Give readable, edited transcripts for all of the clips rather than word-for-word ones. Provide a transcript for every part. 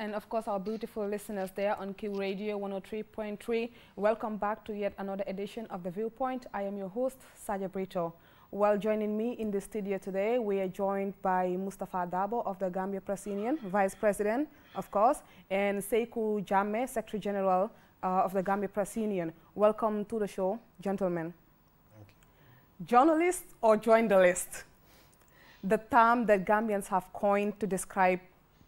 and of course our beautiful listeners there on Q Radio 103.3. Welcome back to yet another edition of The Viewpoint. I am your host, Sarjo Brito. While joining me in the studio today, we are joined by Mustafa Dabo of the Gambia Press Union, Vice President, of course, and Sekou Jammeh, Secretary General of the Gambia Press Union. Welcome to the show, gentlemen. Thank you. Journalist or join the list? The term that Gambians have coined to describe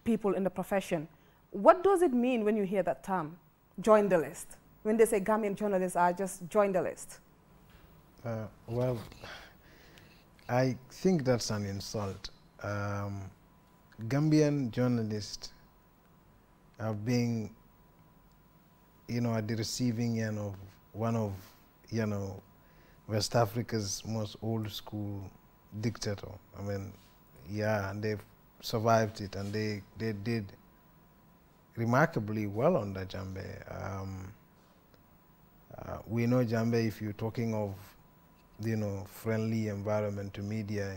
people in the profession. What does it mean when you hear that term, join the list? When they say Gambian journalists are just join the list? Well, I think that's an insult. Gambian journalists are being, at the receiving end of one of, West Africa's most old school dictator. I mean, yeah, and they've survived it, and they did remarkably well under Jammeh. We know Jammeh, if you're talking of, friendly environment to media,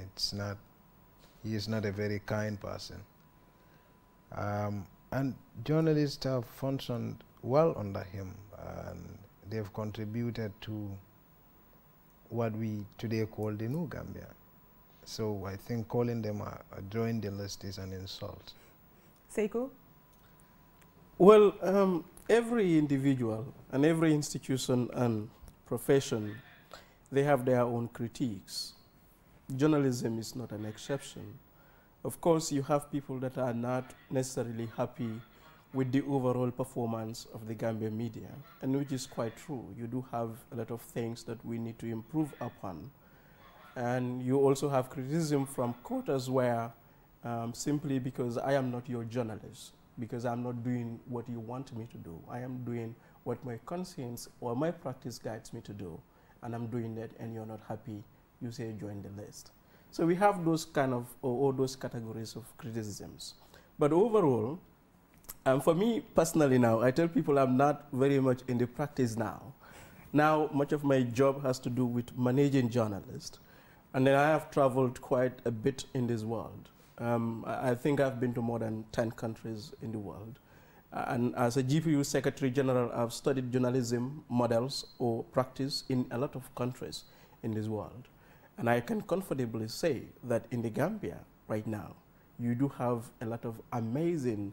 he is not a very kind person. And journalists have functioned well under him, and they've contributed to what we today call the new Gambia. So I think calling them a join the list is an insult. Sekou? Well, every individual and every institution and profession, they have their own critiques. Journalism is not an exception. Of course, you have people that are not necessarily happy with the overall performance of the Gambian media, and which is quite true. You do have a lot of things that we need to improve upon. And you also have criticism from quarters where simply because I am not your journalist, because I'm not doing what you want me to do, I am doing what my conscience or my practice guides me to do, and I'm doing that and you're not happy, you say join the list. So we have those kind of, or those categories of criticisms. But overall, for me personally now, I tell people I'm not very much in the practice now. Now, much of my job has to do with managing journalists. And then I have traveled quite a bit in this world. I think I've been to more than 10 countries in the world. And as a GPU Secretary General, I've studied journalism models or practice in a lot of countries in this world. And I can comfortably say that in the Gambia right now, you do have a lot of amazing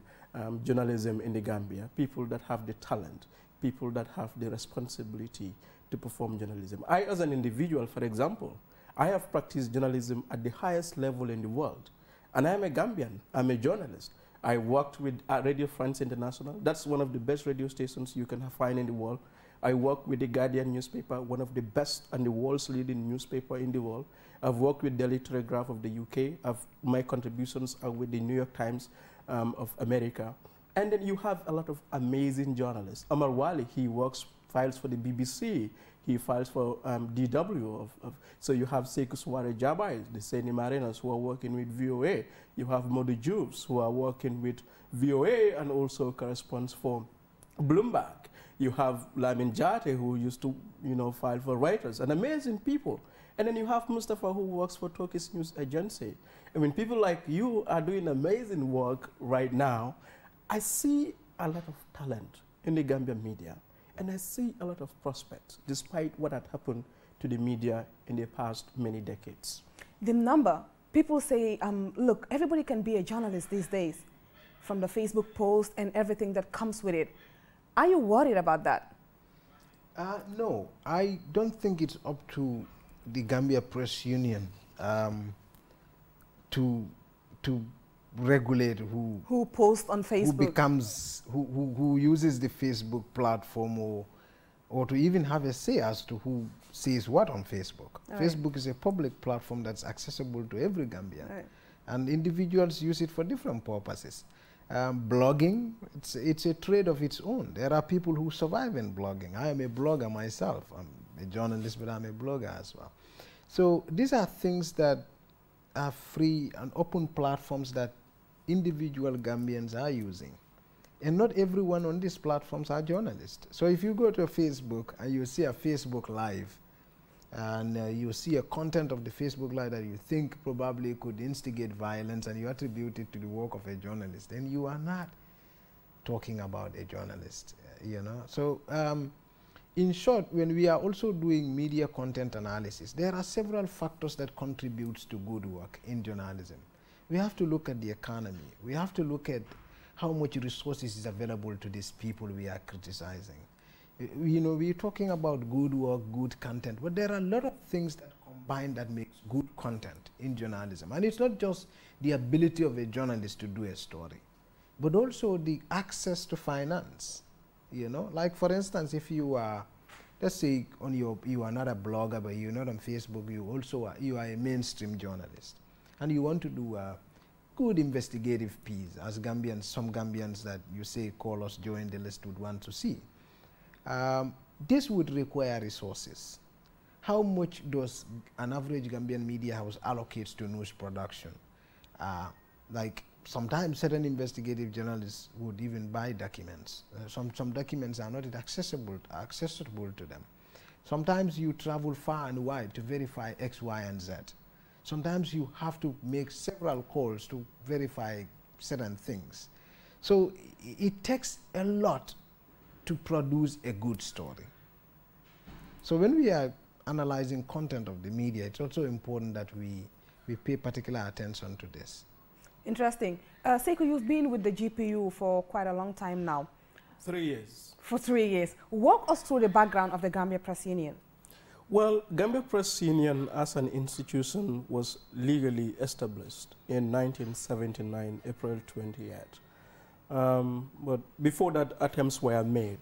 journalism in the Gambia, people that have the talent, people that have the responsibility to perform journalism. I, as an individual, for example, I have practiced journalism at the highest level in the world. And I'm a Gambian, I'm a journalist. I worked with Radio France International. That's one of the best radio stations you can find in the world. I worked with the Guardian newspaper, one of the best and the world's leading newspaper in the world. I've worked with Daily Telegraph of the UK. My contributions are with the New York Times of America. And then you have a lot of amazing journalists. Amar Wali, he files for the BBC. He files for DW. So you have Sekou Suare Jabai, the Seni Marinas, who are working with VOA. You have Modu Jubes, who are working with VOA and also corresponds for Bloomberg. You have Lamin Jate, who used to file for Reuters, and amazing people. And then you have Mustafa, who works for Turkish News Agency. I mean, people like you are doing amazing work right now. I see a lot of talent in the Gambian media. And I see a lot of prospects, despite what had happened to the media in the past many decades. The number, people say, look, everybody can be a journalist these days, from the Facebook post and everything that comes with it. Are you worried about that? No, I don't think it's up to the Gambia Press Union to regulate who posts on Facebook, who uses the Facebook platform, or to even have a say as to who says what on Facebook. Facebook is a public platform that's accessible to every Gambian, and individuals use it for different purposes. Blogging, it's a trade of its own. There are people who survive in blogging. I am a blogger myself. I'm a journalist, but I'm a blogger as well. So these are things that are free and open platforms that individual Gambians are using. And not everyone on these platforms are journalists. So if you go to Facebook and you see a Facebook Live, and you see a content of the Facebook Live that you think probably could instigate violence, and you attribute it to the work of a journalist, then you are not talking about a journalist, you know. So in short, when we are also doing media content analysis, there are several factors that contributes to good work in journalism. We have to look at the economy. We have to look at how much resources is available to these people we are criticizing. You know, we're talking about good work, good content, but there are a lot of things that combine that makes good content in journalism. And it's not just the ability of a journalist to do a story, but also the access to finance. You know, like for instance, if you are, let's say you are not a blogger, but you're not on Facebook, you are a mainstream journalist, and you want to do a good investigative piece, as Gambians, some Gambians that you say call us join the list would want to see. This would require resources. How much does an average Gambian media house allocate to news production? Like sometimes certain investigative journalists would even buy documents. Some documents are not accessible to them. Sometimes you travel far and wide to verify X, Y, and Z. Sometimes you have to make several calls to verify certain things. So it takes a lot to produce a good story. So when we are analyzing content of the media, it's also important that we pay particular attention to this. Interesting. Seiko, you've been with the GPU for quite a long time now. 3 years. For 3 years. Walk us through the background of the Gambia Press Union. Well, Gambia Press Union as an institution was legally established in 1979, April 28th. But before that, attempts were made,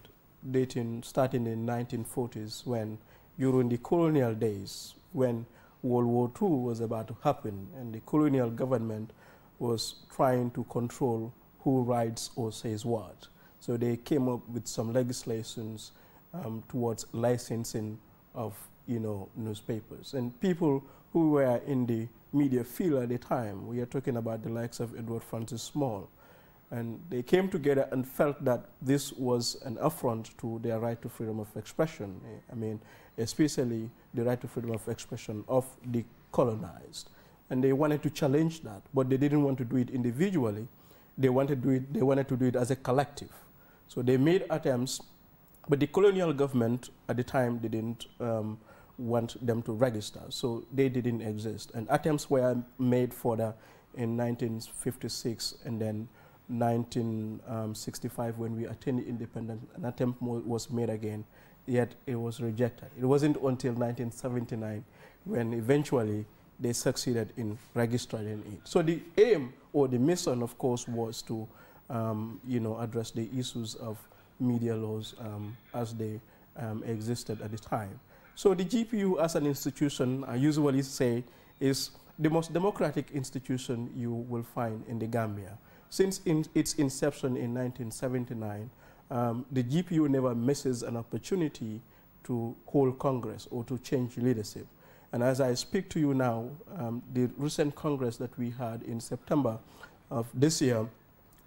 starting in 1940s, when during the colonial days, when World War II was about to happen, and the colonial government was trying to control who writes or says what. So they came up with some legislations towards licensing of, you know, newspapers. And people who were in the media field at the time, we are talking about the likes of Edward Francis Small, and they came together and felt that this was an affront to their right to freedom of expression. I mean, especially the right to freedom of expression of the colonized. And they wanted to challenge that, but they didn't want to do it individually. They wanted to do it as a collective. So they made attempts, but the colonial government at the time didn't want them to register, so they didn't exist. And attempts were made further in 1956 and then 1965 when we attained independence. An attempt was made again, yet it was rejected. It wasn't until 1979 when eventually they succeeded in registering it. So the aim or the mission, of course, was to you know, address the issues of media laws as they existed at the time. So the GPU as an institution, I usually say, is the most democratic institution you will find in the Gambia. Since its inception in 1979, the GPU never misses an opportunity to hold Congress or to change leadership. And as I speak to you now, the recent Congress that we had in September of this year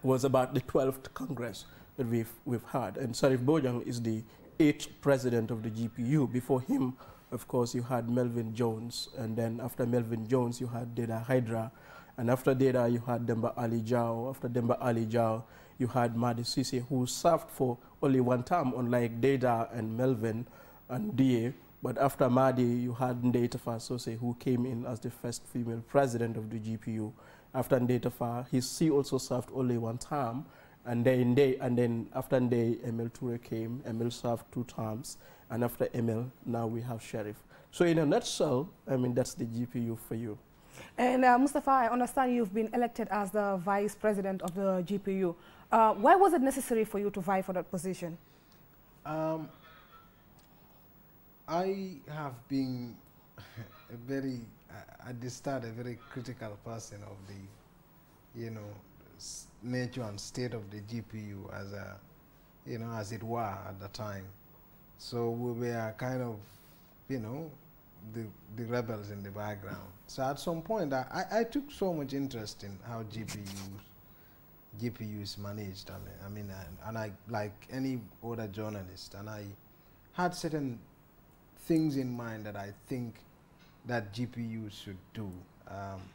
was about the 12th Congress that we've had. And Sarjo Brito is the 8th president of the GPU. Before him, of course, you had Melvin Jones. And then after Melvin Jones, you had Deda Hydra. And after Deda, you had Demba Ali Jao. After Demba Ali Jao, you had Madi Sisi, who served for only one term, unlike Deda and Melvin and DA. But after Madi, you had Ndetafa Sose, who came in as the first female president of the GPU. After Ndetafa, she also served only one term. And then after Ndey, Emil Toure came. Emil served 2 terms. And after Emil, now we have Sheriff. So in a nutshell, I mean, that's the GPU for you. And Mustafa, I understand you've been elected as the vice president of the GPU. Why was it necessary for you to vie for that position? I have been at the start, a very critical person of the, you know, nature and state of the GPU as a, you know, as it were at the time. So we were kind of, you know, the rebels in the background. So at some point, I took so much interest in how GPU is managed. I mean, I like any other journalist, and I had certain things in mind that I think that GPU should do.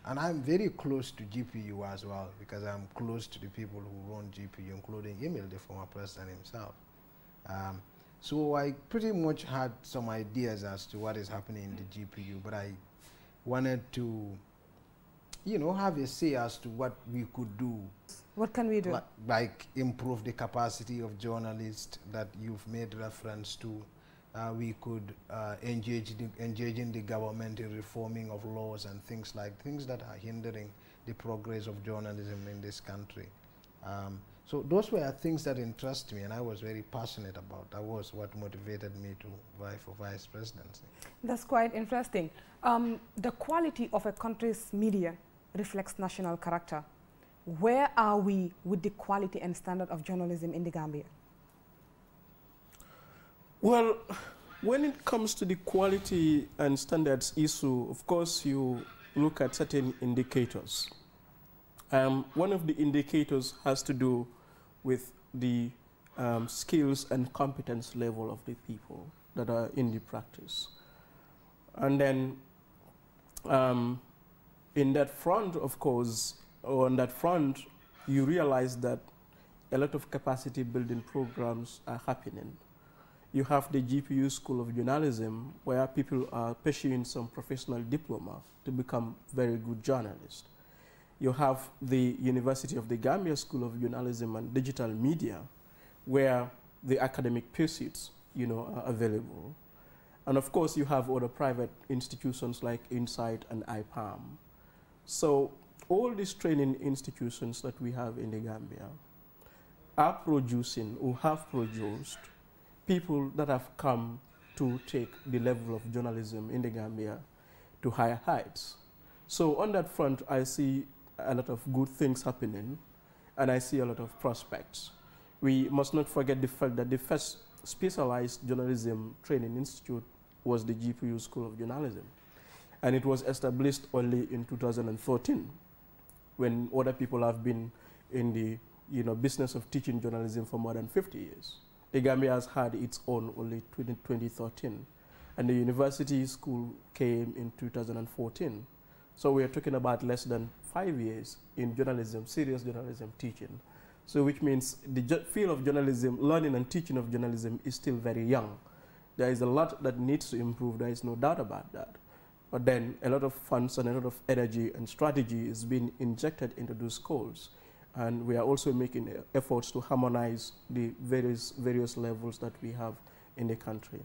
And I'm very close to GPU as well, because I'm close to the people who run GPU, including Emil, the former president himself. So I pretty much had some ideas as to what is happening in the GPU, but I wanted to, you know, have a say as to what we could do. What can we do? Like improve the capacity of journalists that you've made reference to. We could engage in the government in reforming of laws and things that are hindering the progress of journalism in this country. So those were things that interest me, and I was very passionate about. That was what motivated me to vie for vice presidency. That's quite interesting. The quality of a country's media reflects national character. Where are we with the quality and standard of journalism in the Gambia? Well, when it comes to the quality and standards issue, of course, you look at certain indicators. One of the indicators has to do with the skills and competence level of the people that are in the practice. And then in that front, of course, or on that front, you realize that a lot of capacity building programs are happening. You have the GPU School of Journalism, where people are pursuing some professional diploma to become very good journalists. You have the University of the Gambia School of Journalism and Digital Media, where the academic pursuits, you know, are available. And of course, you have other private institutions like Insight and IPAM. So all these training institutions that we have in the Gambia are producing or have produced people that have come to take the level of journalism in the Gambia to higher heights. So on that front, I see a lot of good things happening, and I see a lot of prospects. We must not forget the fact that the first specialized journalism training institute was the GPU School of Journalism, and it was established only in 2014, when other people have been in the business of teaching journalism for more than 50 years. The Gambia has had its own only 2013, and the university school came in 2014. So we are talking about less than 5 years in journalism, serious journalism teaching. So which means the field of journalism, learning and teaching of journalism is still very young. There is a lot that needs to improve, there is no doubt about that. But then a lot of funds and a lot of energy and strategy is being injected into those schools. And we are also making efforts to harmonize the various levels that we have in the country.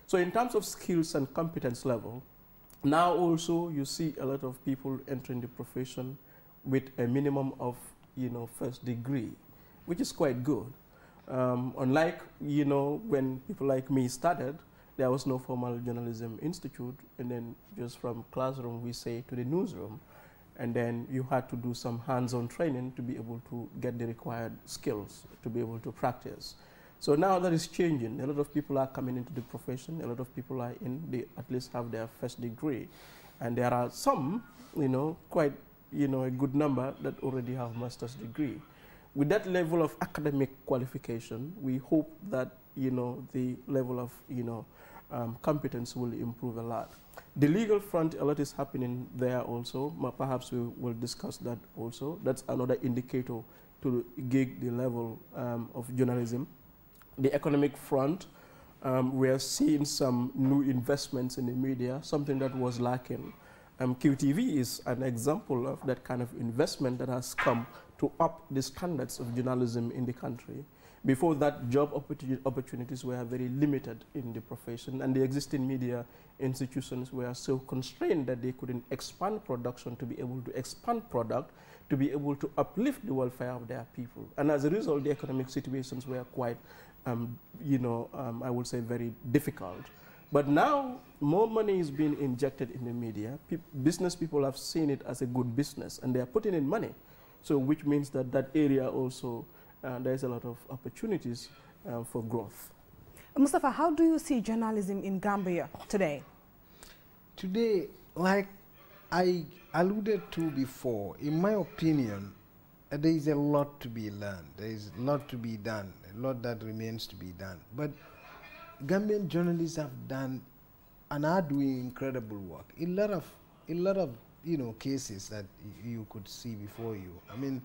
So in terms of skills and competence level, now also you see a lot of people entering the profession with a minimum of first degree, which is quite good. Unlike when people like me started, there was no formal journalism institute, and then just from classroom we say to the newsroom, and then you had to do some hands-on training to be able to get the required skills to be able to practice. So now that is changing. A lot of people are coming into the profession. A lot of people are they at least have their first degree, and there are some, quite a good number that already have master's degree. With that level of academic qualification, we hope that the level of competence will improve a lot. The legal front, a lot is happening there also. Perhaps we will discuss that also. That's another indicator to gauge the level of journalism. The economic front, we are seeing some new investments in the media, something that was lacking. QTV is an example of that kind of investment that has come to up the standards of journalism in the country. Before that, job opportunities were very limited in the profession, and the existing media institutions were so constrained that they couldn't expand production to be able to expand product, to be able to uplift the welfare of their people. And as a result, the economic situations were quite, I would say very difficult. But now, more money is being injected in the media. Business people have seen it as a good business, and they are putting in money. So which means that that area also, there is a lot of opportunities for growth. Mustafa, how do you see journalism in Gambia today? Today, like I alluded to before, in my opinion, there is a lot to be learned. There is a lot to be done, a lot that remains to be done. But Gambian journalists have done and are doing incredible work. A lot of cases that you could see before you. I mean,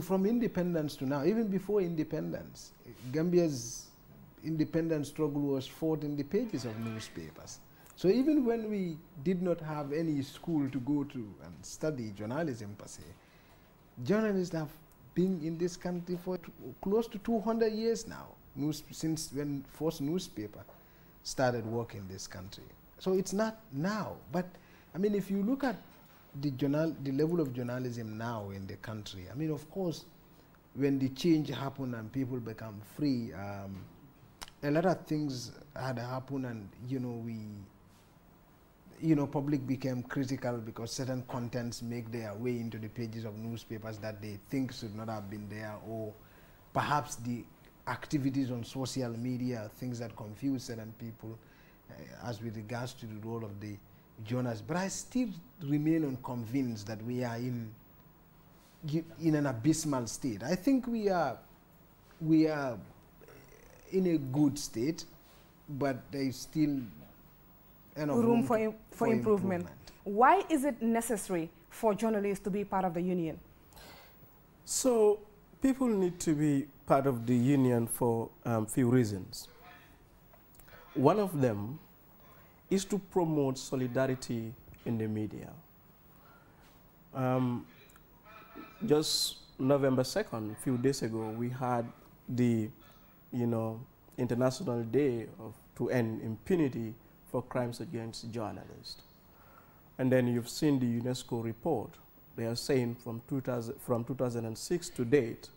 from independence to now, even before independence, Gambia's independence struggle was fought in the pages of newspapers. So even when we did not have any school to go to and study journalism per se, journalists have been in this country for close to 200 years now, since when first newspaper started work in this country. So it's not now, but I mean, if you look at the level of journalism now in the country, I mean, of course, when the change happened and people become free, a lot of things had happened, and public became critical because certain contents make their way into the pages of newspapers that they think should not have been there, or perhaps the activities on social media, things that confuse certain people as with regards to the role of the journalists. But I still remain unconvinced that we are in an abysmal state. I think we are in a good state, but there is still room for improvement. Why is it necessary for journalists to be part of the union? So people need to be part of the union for few reasons. One of them is to promote solidarity in the media. Just November 2nd, a few days ago, we had the International Day to End Impunity for Crimes Against Journalists. And then you've seen the UNESCO report. They are saying from 2006 to date,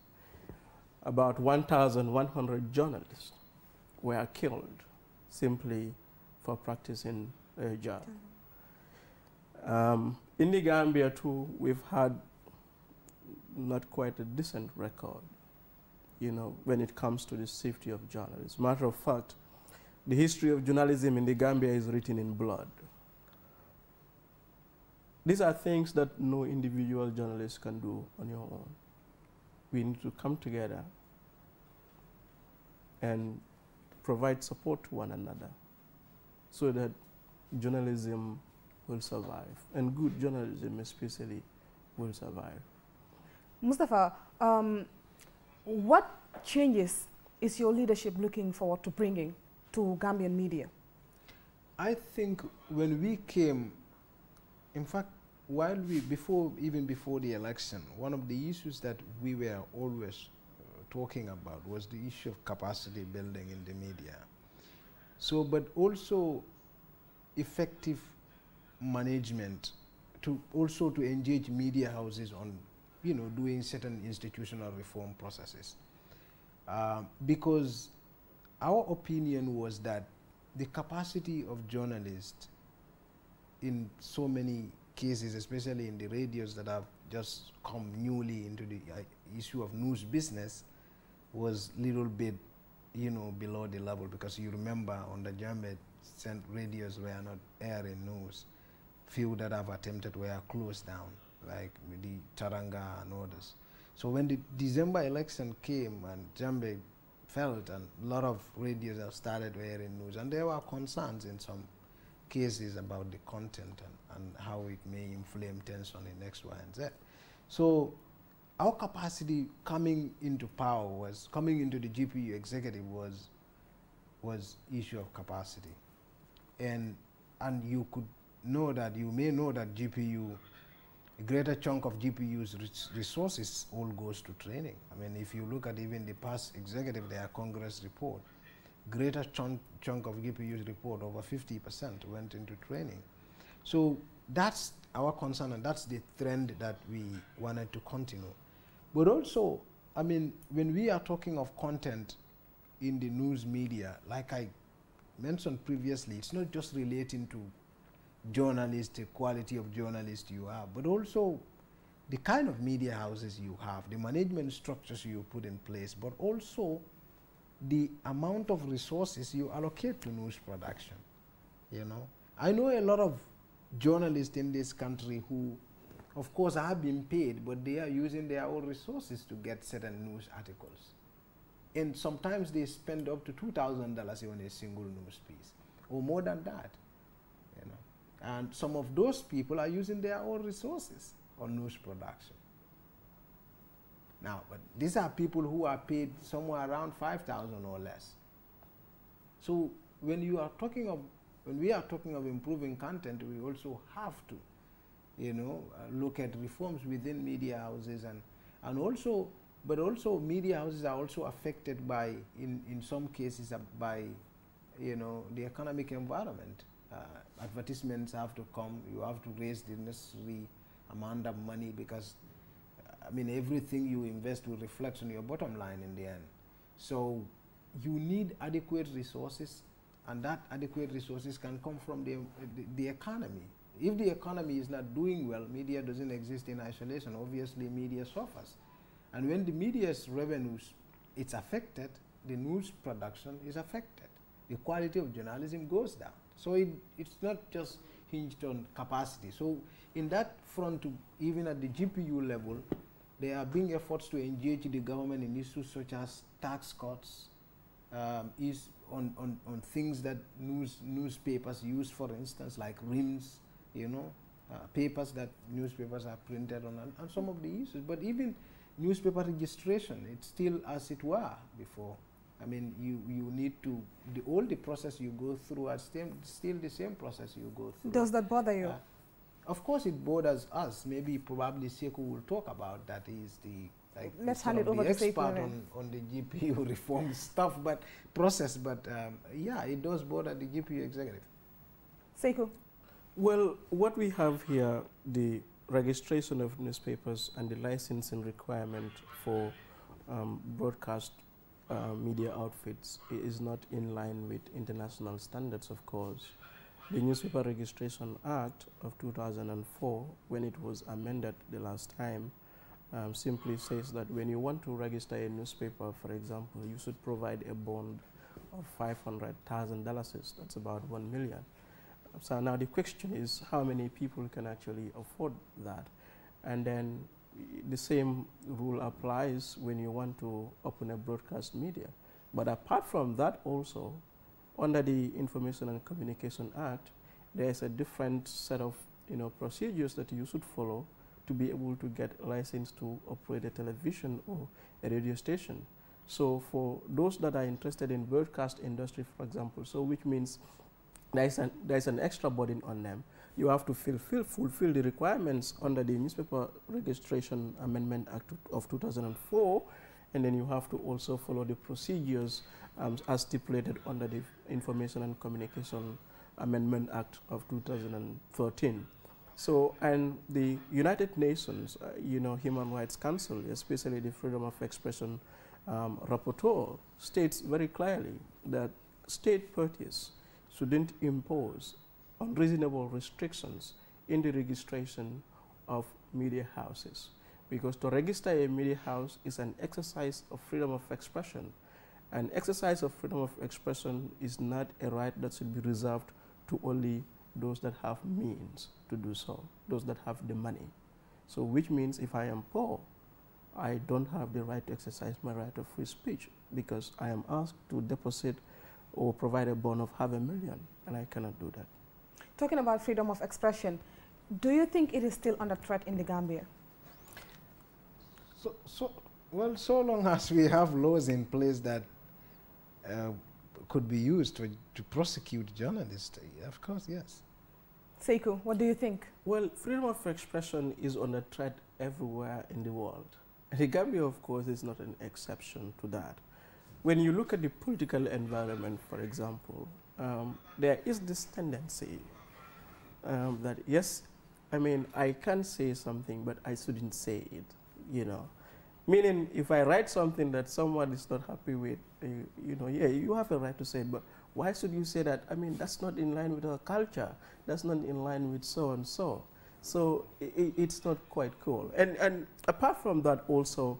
about 1,100 journalists were killed simply for practicing a job. In the Gambia too, we've had not quite a decent record, when it comes to the safety of journalists. Matter of fact, the history of journalism in the Gambia is written in blood. These are things that no individual journalist can do on your own. We need to come together and provide support to one another so that journalism will survive, and good journalism especially will survive. Mustafa, what changes is your leadership looking forward to bringing to Gambian media? I think when we came, in fact, even before the election, one of the issues that we were always talking about was the issue of capacity building in the media. So, but also effective management to engage media houses on, doing certain institutional reform processes. Because our opinion was that the capacity of journalists in so many cases, especially in the radios that have just come newly into the issue of news business, was little bit, below the level, because you remember on the Jambe, radios were not airing news. Few that have attempted were closed down, like the Taranga and others. So when the December election came and Jambe felt, and a lot of radios have started airing news, and there were concerns in some cases about the content and how it may inflame tension in X, Y, and Z. So our capacity coming into the GPU executive was issue of capacity. And you may know that GPU, a greater chunk of GPU's resources all goes to training. I mean, if you look at even the past executive, their Congress report, greater chunk of GPU's report, over 50% went into training. So that's our concern, and that's the trend that we wanted to continue. But also, I mean, when we are talking of content in the news media, like I mentioned previously, it's not just relating to journalists, the quality of journalists you have, but also the kind of media houses you have, the management structures you put in place, but also the amount of resources you allocate to news production. I know a lot of journalists in this country who, of course, have been paid, but they are using their own resources to get certain news articles. And sometimes they spend up to $2,000 on a single news piece. or more than that. You know? And some of those people are using their own resources on news production. Now, but these are people who are paid somewhere around 5,000 or less. So when we are talking of improving content, we also have to, you know, look at reforms within media houses and also, but also media houses are also affected by, in some cases, by, you know, the economic environment. Advertisements have to come. You have to raise the necessary amount of money because, I mean, everything you invest will reflect on your bottom line in the end. So you need adequate resources, and that adequate resources can come from the economy. If the economy is not doing well, media doesn't exist in isolation. Obviously, media suffers. And when the media's revenues, it's affected, the news production is affected. The quality of journalism goes down. So it's not just hinged on capacity. So in that front, even at the GPU level, there are being efforts to engage the government in issues such as tax cuts, on things that newspapers use, for instance, like rims, you know, papers that newspapers are printed on, and some of the issues. But even newspaper registration, it's still as it were before. I mean, you need to, all the process you go through are still the same process you go through. Does that bother you? Of course it bothers us. Maybe probably Sekou will talk about that. He's the, like, let's hand it over to expert on the GPU reform stuff, but process. But yeah, it does bother the GPU executive. Sekou? Well, what we have here, the registration of newspapers and the licensing requirement for broadcast media outfits is not in line with international standards, of course. The Newspaper Registration Act of 2004, when it was amended the last time, simply says that when you want to register a newspaper, for example, you should provide a bond of $500,000. That's about $1 million. So now the question is, how many people can actually afford that? And then the same rule applies when you want to open a broadcast media. But apart from that also, under the Information and Communication Act, there's a different set of, you know, procedures that you should follow to be able to get a license to operate a television or a radio station. So for those that are interested in broadcast industry, for example, so which means there's an extra burden on them. You have to fulfill the requirements under the Newspaper Registration Amendment Act of 2004, and then you have to also follow the procedures as stipulated under the Information and Communication Amendment Act of 2013. So, and the United Nations, you know, Human Rights Council, especially the Freedom of Expression Rapporteur, states very clearly that state parties shouldn't impose unreasonable restrictions in the registration of media houses, because to register a media house is an exercise of freedom of expression. An exercise of freedom of expression is not a right that should be reserved to only those that have means to do so, those that have the money. So which means if I am poor, I don't have the right to exercise my right of free speech because I am asked to deposit or provide a bond of $500,000, and I cannot do that. Talking about freedom of expression, do you think it is still under threat in the Gambia? Well, so long as we have laws in place that could be used to prosecute journalists, of course, yes. Sekou, what do you think? Well, freedom of expression is under threat everywhere in the world. And the Gambia, of course, is not an exception to that. When you look at the political environment, for example, there is this tendency that, yes, I mean, I can say something, but I shouldn't say it, you know. Meaning, if I write something that someone is not happy with, you know, yeah, you have a right to say it, but why should you say that? I mean, that's not in line with our culture. That's not in line with so and so. So it's not quite cool. And apart from that also,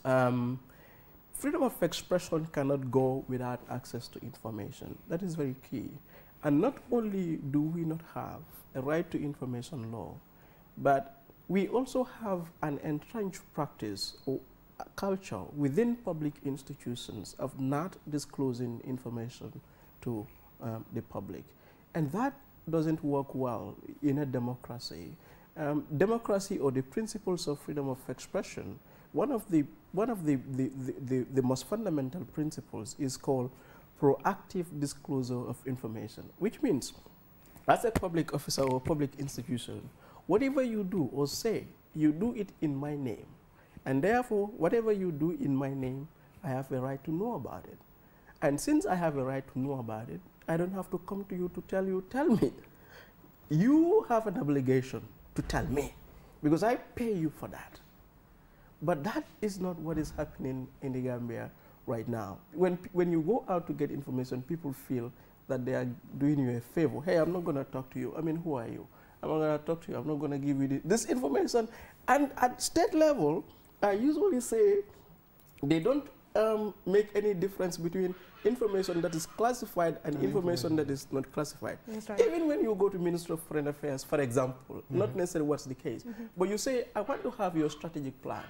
freedom of expression cannot go without access to information. That is very key. And not only do we not have a right to information law, but we also have an entrenched practice or culture within public institutions of not disclosing information to the public. And that doesn't work well in a democracy. Democracy, or the principles of freedom of expression, one of the most fundamental principles is called proactive disclosure of information, which means as a public officer or public institution, whatever you do or say, you do it in my name. And therefore, whatever you do in my name, I have a right to know about it. And since I have a right to know about it, I don't have to come to you to tell you, tell me. You have an obligation to tell me, because I pay you for that. But that is not what is happening in the Gambia right now. When you go out to get information, people feel that they are doing you a favor. Hey, I'm not going to talk to you. I mean, who are you? I'm not going to talk to you. I'm not going to give you this information. And at state level, I usually say they don't make any difference between information that is classified and information that is not classified. That's right. Even when you go to Minister of Foreign Affairs, for example, not necessarily what's the case, but you say, I want to have your strategic plan.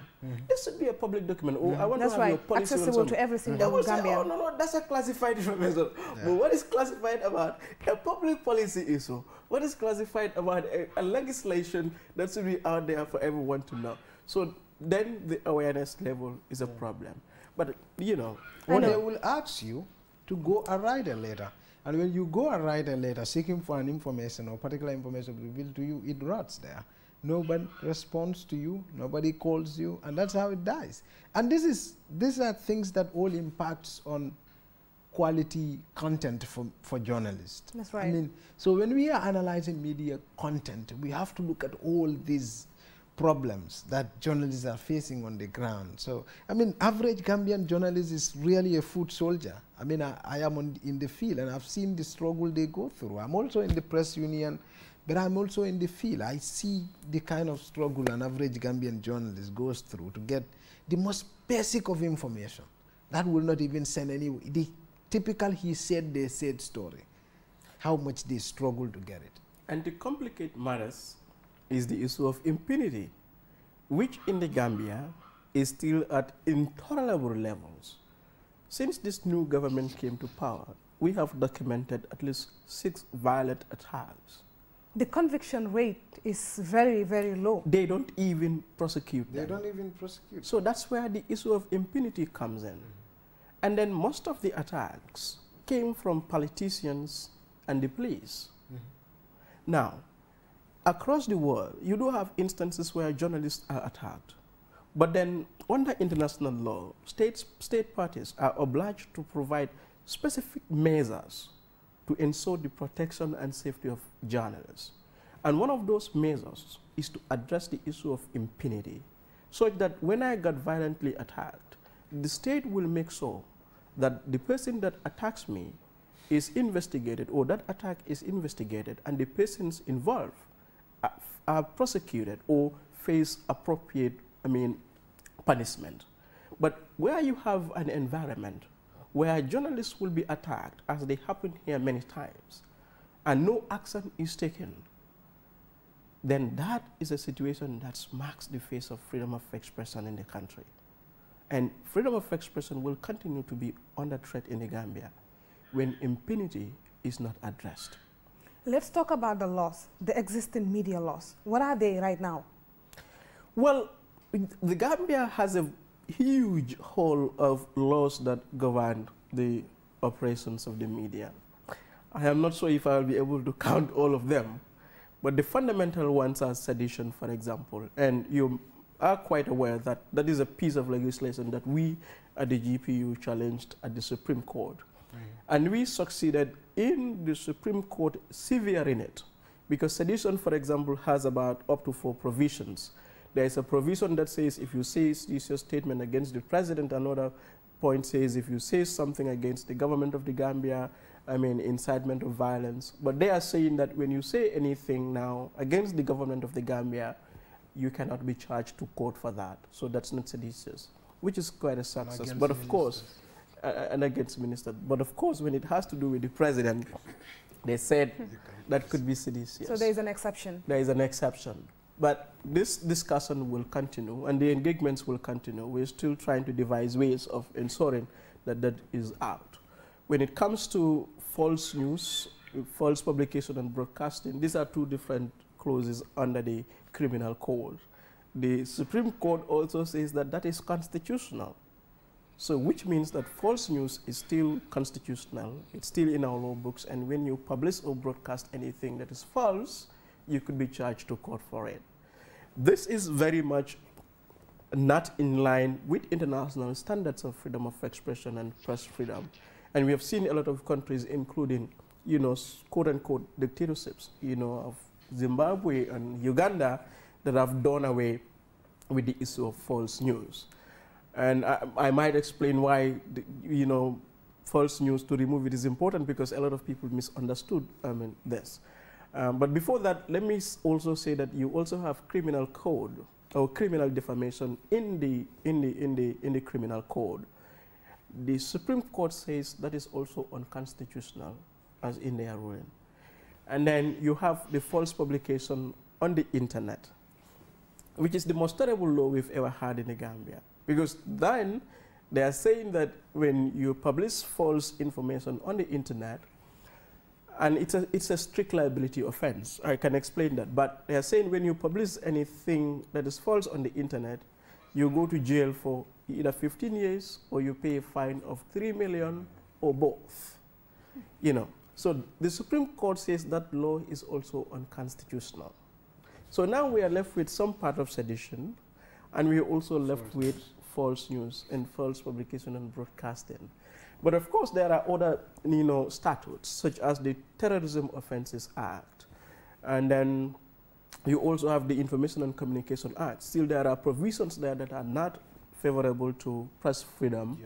This should be a public document. Or I want to have your policy. Accessible to every single Gambian. Say, oh, no, that's a classified information. But what is classified about a public policy issue? What is classified about a legislation that should be out there for everyone to know? So then the awareness level is a problem. But, you know, they will ask you to go and write a letter. And when you go and write a letter seeking for an information or particular information revealed to you, it rots there. Nobody responds to you, nobody calls you, and that's how it dies. And these are things that all impacts on quality content for journalists. That's right. I mean, so when we are analyzing media content, we have to look at all these problems that journalists are facing on the ground. So, I mean, average Gambian journalist is really a foot soldier. I mean, I am in the field and I've seen the struggle they go through. I'm also in the press union, but I'm also in the field. I see the kind of struggle an average Gambian journalist goes through to get the most basic of information. That will not even send any, the typical he said, they said story. How much they struggle to get it. And to complicate matters, is the issue of impunity, which in the Gambia is still at intolerable levels. Since this new government came to power, we have documented at least 6 violent attacks. The conviction rate is very, very low. They don't even prosecute them. They don't even prosecute. So that's where the issue of impunity comes in. And then most of the attacks came from politicians and the police. Now, across the world, you do have instances where journalists are attacked. But then, under international law, state parties are obliged to provide specific measures to ensure the protection and safety of journalists. And one of those measures is to address the issue of impunity, so that when I got violently attacked, the state will make sure that the person that attacks me is investigated, or that attack is investigated, and the persons involved are prosecuted or face appropriate, punishment. But where you have an environment where journalists will be attacked, as they happen here many times, and no action is taken, then that is a situation that smacks the face of freedom of expression in the country. And freedom of expression will continue to be under threat in the Gambia when impunity is not addressed. Let's talk about the laws, the existing media laws. What are they right now? Well, the Gambia has a huge haul of laws that govern the operations of the media. I am not sure if I will be able to count all of them, but the fundamental ones are sedition, for example. And you are quite aware that that is a piece of legislation that we at the GPU challenged at the Supreme Court. And we succeeded in the Supreme Court severing it, because sedition, for example, has about up to 4 provisions. There is a provision that says if you say a statement against the president, another point says if you say something against the government of the Gambia, incitement of violence. But they are saying that when you say anything now against the government of the Gambia, you cannot be charged to court for that. So that's not seditious, which is quite a success. But of course, and against ministers. But of course, when it has to do with the president, they said that could be seditious. So there is an exception. There is an exception. But this discussion will continue and the engagements will continue. We're still trying to devise ways of ensuring that that is out. When it comes to false news, false publication and broadcasting. These are two different clauses under the criminal code. The Supreme Court also says that that is constitutional. So which means that false news is still constitutional, it's still in our law books, and when you publish or broadcast anything that is false, you could be charged to court for it. This is very much not in line with international standards of freedom of expression and press freedom. And we have seen a lot of countries, including, you know, quote-unquote dictatorships, you know, of Zimbabwe and Uganda, that have done away with the issue of false news. And I might explain why, you know, false news, to remove it is important, because a lot of people misunderstood this. But before that, let me also say that you also have criminal code or criminal defamation in the criminal code. The Supreme Court says that is also unconstitutional, as in their ruling. And then you have the false publication on the internet, which is the most terrible law we've ever had in the Gambia. Because then they are saying that when you publish false information on the internet, and it's a strict liability offense. I can explain that. But they are saying when you publish anything that is false on the internet, you go to jail for either 15 years or you pay a fine of 3 million or both. You know, so the Supreme Court says that law is also unconstitutional. So now we are left with some part of sedition, and we are also left with false news and false publication and broadcasting. But of course, there are other, you know, statutes, such as the Terrorism Offences Act. And then you also have the Information and Communication Act. Still, there are provisions there that are not favorable to press freedom.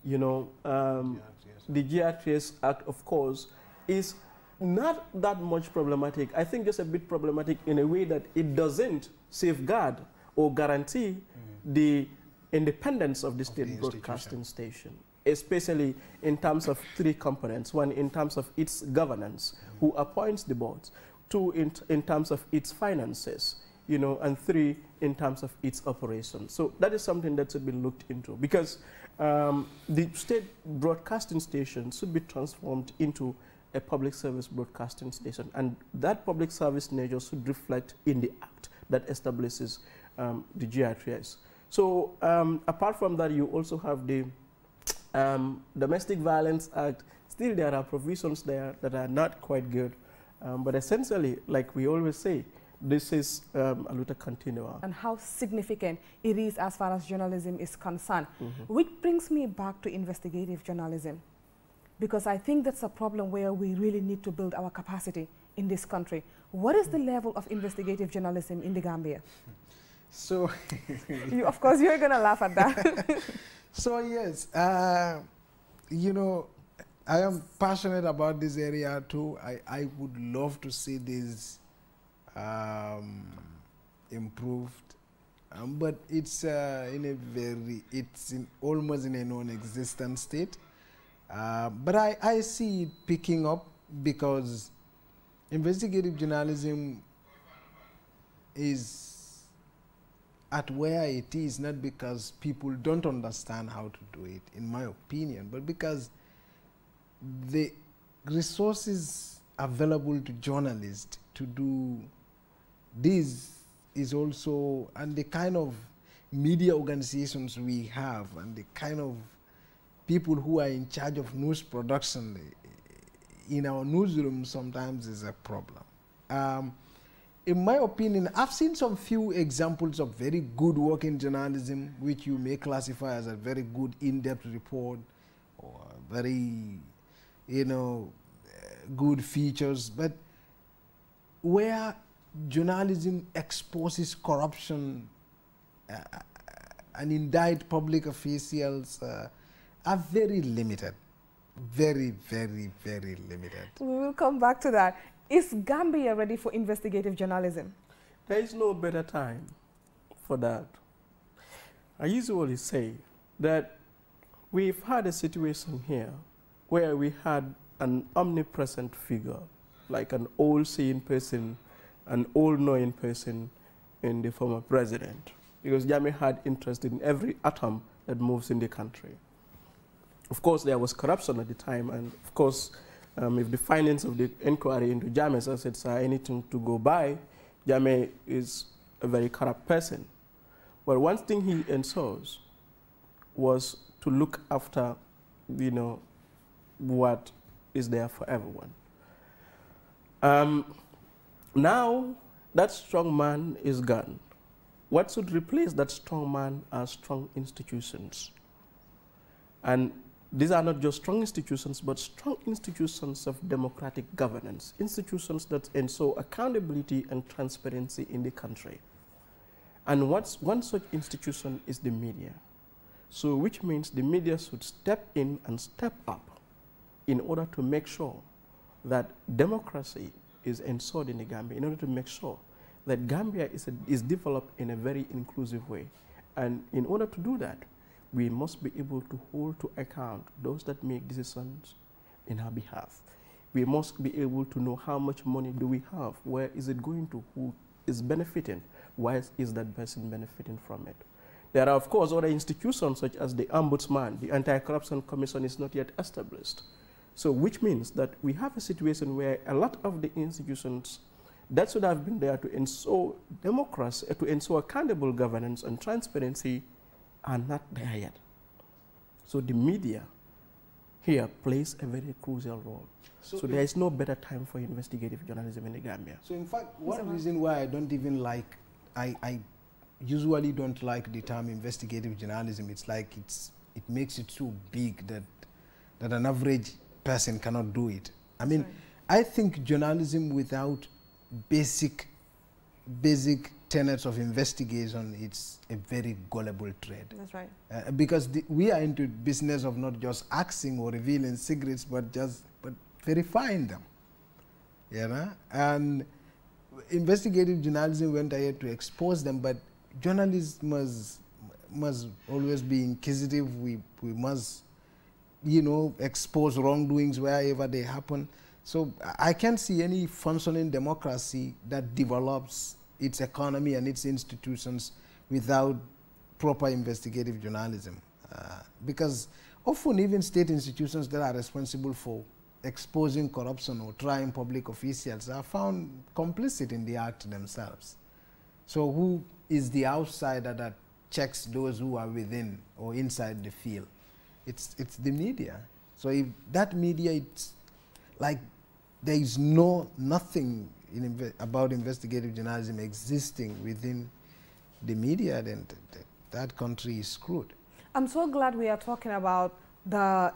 You know, the GRTS Act, of course, is not that much problematic. I think just a bit problematic in a way that it doesn't safeguard or guarantee the independence of the state broadcasting station, especially in terms of three components. One, in terms of its governance, who appoints the boards. Two, in terms of its finances, you know, and three, in terms of its operations. So that is something that should be looked into, because the state broadcasting station should be transformed into a public service broadcasting station, and that public service nature should reflect in the act that establishes the GRTS. So apart from that, you also have the Domestic Violence Act. Still, there are provisions there that are not quite good. But essentially, like we always say, this is a luta continua. And how significant it is as far as journalism is concerned. Which brings me back to investigative journalism, because I think that's a problem where we really need to build our capacity in this country. What is the level of investigative journalism in the Gambia? So, of course, you're going to laugh at that. So, yes, you know, I am passionate about this area too. I would love to see this improved, but it's almost in a non-existent state. But I see it picking up, because investigative journalism is at where it is, not because people don't understand how to do it, in my opinion, but because the resources available to journalists to do this is also, and the kind of media organizations we have, and the kind of people who are in charge of news production in our newsroom sometimes is a problem. In my opinion, I've seen some few examples of very good work in journalism, which you may classify as a very good in-depth report, or very, you know, good features, but where journalism exposes corruption and indict public officials are very limited. Very, very, very limited. We will come back to that. Is Gambia ready for investigative journalism? There is no better time for that. I usually say that we've had a situation here where we had an omnipresent figure, like an all-seeing person, an all-knowing person in the former president, because Jammeh had interest in every atom that moves in the country. Of course, there was corruption at the time, and of course, if the findings of the inquiry into Jammeh's assets are anything to go by, Jammeh is a very corrupt person. But one thing he ensures was to look after, you know, what is there for everyone. Now that strong man is gone. What should replace that strong man are strong institutions. And these are not just strong institutions, but strong institutions of democratic governance, institutions that ensure accountability and transparency in the country. And one such institution is the media. So which means the media should step in and step up in order to make sure that democracy is ensured in the Gambia, in order to make sure that Gambia is developed in a very inclusive way. And in order to do that, we must be able to hold to account those that make decisions in our behalf. We must be able to know how much money do we have, where is it going to, who is benefiting, why is that person benefiting from it. There are, of course, other institutions such as the Ombudsman, the Anti-Corruption Commission is not yet established. So which means that we have a situation where a lot of the institutions that should have been there to ensure democracy, to ensure accountable governance and transparency are not there yet. So the media here plays a very crucial role. So there is no better time for investigative journalism in the Gambia. So in fact, one reason why I don't even like, I usually don't like the term investigative journalism, it's like it makes it so big that an average person cannot do it. I mean, I think journalism without basic tenets of investigation, it's a very gullible trade. That's right. Because we are into business of not just asking or revealing secrets, but verifying them. You know? And investigative journalism went ahead to expose them, but journalists must always be inquisitive. We must, you know, expose wrongdoings wherever they happen. So I can't see any functioning democracy that develops its economy and its institutions without proper investigative journalism. Because often even state institutions that are responsible for exposing corruption or trying public officials are found complicit in the act themselves. So who is the outsider that checks those who are within or inside the field? It's the media. So if that media, it's like there is nothing about investigative journalism existing within the media, then that country is screwed. I'm so glad we are talking about the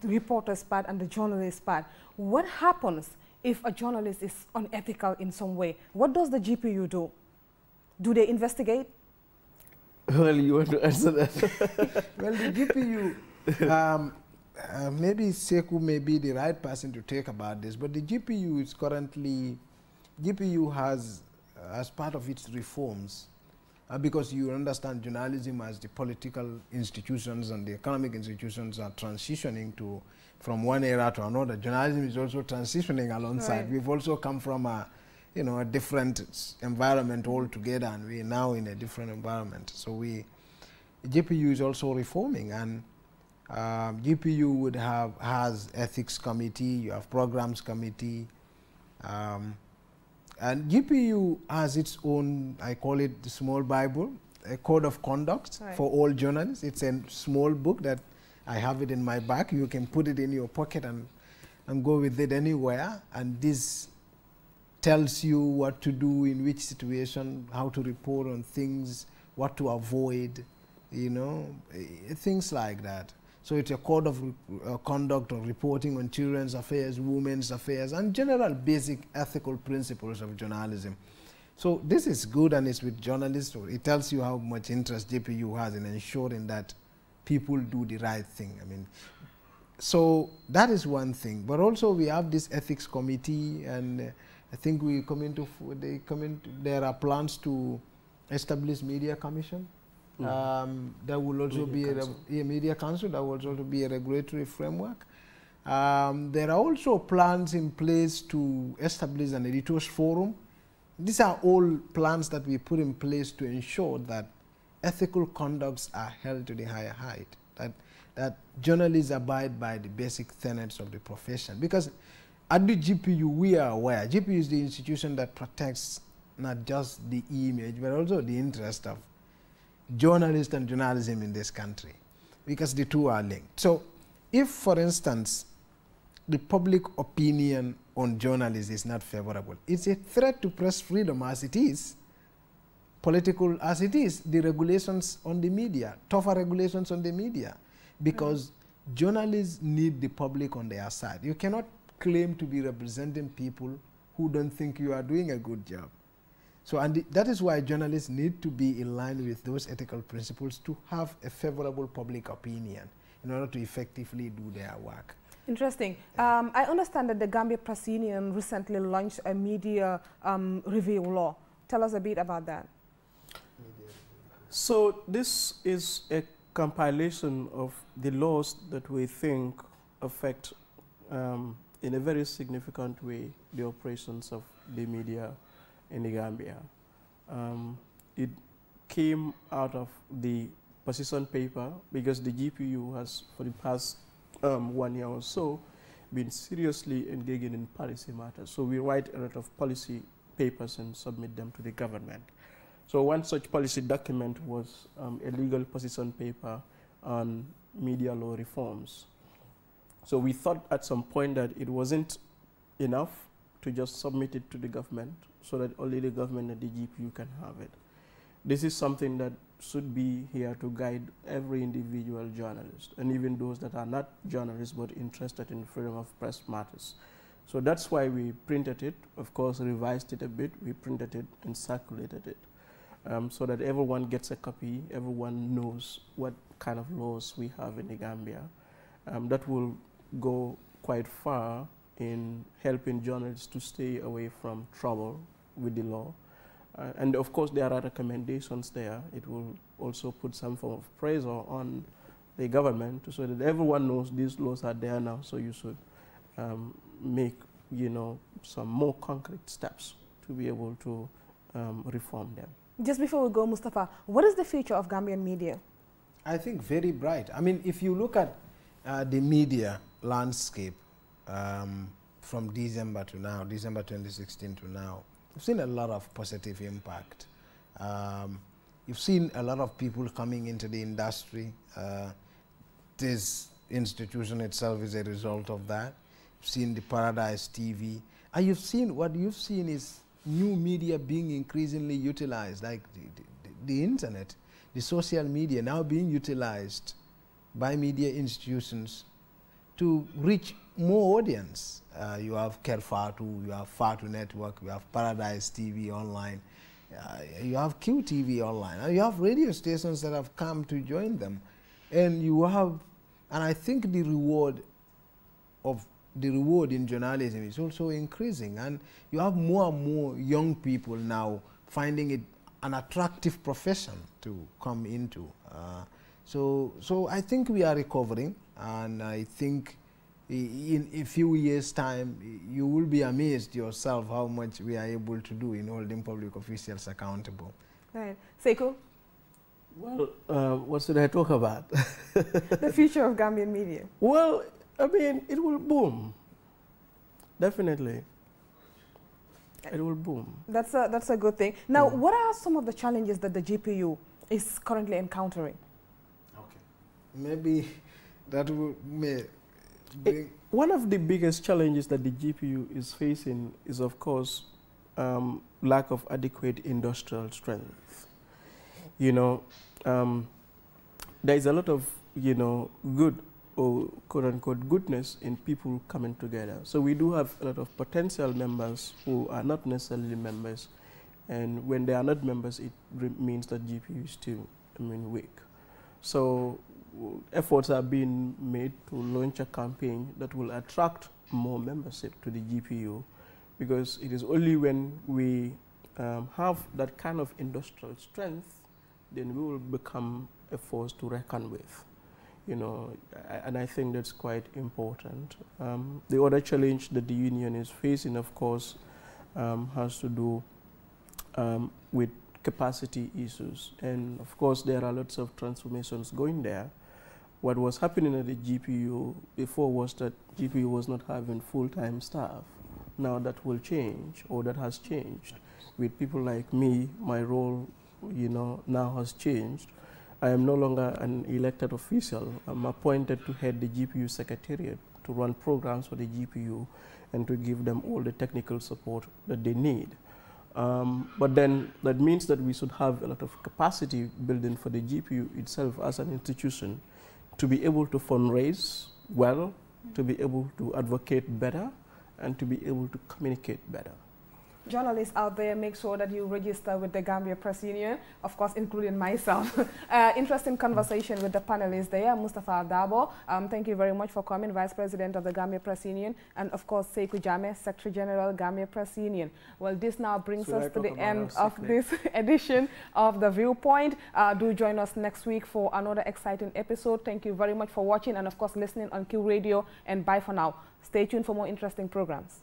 reporter's part and the journalist's part. What happens if a journalist is unethical in some way? What does the GPU do? Do they investigate? Well, you want to answer that? Well, the GPU, maybe Sekou may be the right person to talk about this, but the GPU is currently, GPU has, as part of its reforms, because you understand journalism as the political institutions and the economic institutions are transitioning from one era to another. Journalism is also transitioning alongside. Right. We've also come from a different environment altogether, and we're now in a different environment. So GPU is also reforming, and GPU has ethics committee, you have programs committee, and GPU has its own, I call it the small Bible, a code of conduct for all journalists. It's a small book that I have it in my bag. You can put it in your pocket and go with it anywhere. And this tells you what to do in which situation, how to report on things, what to avoid, things like that. So it's a code of conduct of reporting on children's affairs, women's affairs, and general basic ethical principles of journalism. So this is good, and it's with journalists. So it tells you how much interest GPU has in ensuring that people do the right thing. I mean, so that is one thing. But also we have this ethics committee, and I think there are plans to establish media commission. There will also be a media council. There will also be a regulatory framework. There are also plans in place to establish an editors forum. These are all plans that we put in place to ensure that ethical conducts are held to the higher height, that journalists abide by the basic tenets of the profession. Because at the GPU, we are aware. GPU is the institution that protects not just the image, but also the interest of journalists and journalism in this country, because the two are linked. So if, for instance, the public opinion on journalists is not favorable, it's a threat to press freedom as it is, political as it is, the regulations on the media, tougher regulations on the media, because journalists need the public on their side. You cannot claim to be representing people who don't think you are doing a good job. So, and that is why journalists need to be in line with those ethical principles to have a favorable public opinion in order to effectively do their work. Interesting. I understand that the Gambia Press Union recently launched a media review law. Tell us a bit about that. So this is a compilation of the laws that we think affect in a very significant way the operations of the media in the Gambia. It came out of the position paper because the GPU has, for the past 1 year or so, been seriously engaging in policy matters. So we write a lot of policy papers and submit them to the government. So one such policy document was a legal position paper on media law reforms. So we thought at some point that it wasn't enough to just submit it to the government so that only the government and the GPU can have it. This is something that should be here to guide every individual journalist, and even those that are not journalists but interested in freedom of press matters. So that's why we printed it, of course revised it a bit, we printed it and circulated it. So that everyone gets a copy, everyone knows what kind of laws we have in the Gambia. That will go quite far in helping journalists to stay away from trouble with the law. And of course there are recommendations there. It will also put some form of pressure on the government so that everyone knows these laws are there now, so you should make, you know, some more concrete steps to be able to reform them. Just before we go, Mustafa, what is the future of Gambian media? I think very bright. I mean, if you look at the media landscape from December to now, December 2016 to now, you've seen a lot of positive impact. You've seen a lot of people coming into the industry. This institution itself is a result of that. You've seen the Paradise TV. And you've seen, what you've seen is new media being increasingly utilized, like the internet, the social media now being utilized by media institutions to reach more audience. You have Kerfatu, you have Fatu Network, you have Paradise TV online, you have QTV online, and you have radio stations that have come to join them. And you have, and I think the reward in journalism is also increasing, and you have more and more young people now finding it an attractive profession to come into. So I think we are recovering, and I think in a few years' time you will be amazed yourself how much we are able to do in holding public officials accountable. Right. Sekou? Well, what should I talk about? The future of Gambian media. Well, I mean, it will boom. Definitely. It will boom. That's a good thing. Now, what are some of the challenges that the GPU is currently encountering? Okay. Maybe that may bring... One of the biggest challenges that the GPU is facing is, of course, lack of adequate industrial strength. You know, there is a lot of, you know, good or quote-unquote goodness in people coming together. So we do have a lot of potential members who are not necessarily members, and when they are not members, it means that GPU is still, I mean, weak. So efforts are being made to launch a campaign that will attract more membership to the GPU, because it is only when we have that kind of industrial strength, then we will become a force to reckon with. You know, and I think that's quite important. The other challenge that the union is facing, of course, has to do with capacity issues. And of course, there are lots of transformations going there. What was happening at the GPU before was that GPU was not having full-time staff. Now that will change, or that has changed. With people like me, my role, now has changed. I am no longer an elected official. I'm appointed to head the GPU Secretariat, to run programs for the GPU and to give them all the technical support that they need. But then that means that we should have a lot of capacity building for the GPU itself as an institution to be able to fundraise well, to be able to advocate better, and to be able to communicate better. Journalists out there, make sure that you register with the Gambia Press Union, of course, including myself. Interesting conversation with the panelists there. Mustafa Dabo, thank you very much for coming, Vice President of the Gambia Press Union, and of course, Sekou Jame, Secretary General, Gambia Press Union. Well, this now brings us to the end of this edition of The Viewpoint. Do join us next week for another exciting episode. Thank you very much for watching and, of course, listening on Q Radio, and bye for now. Stay tuned for more interesting programs.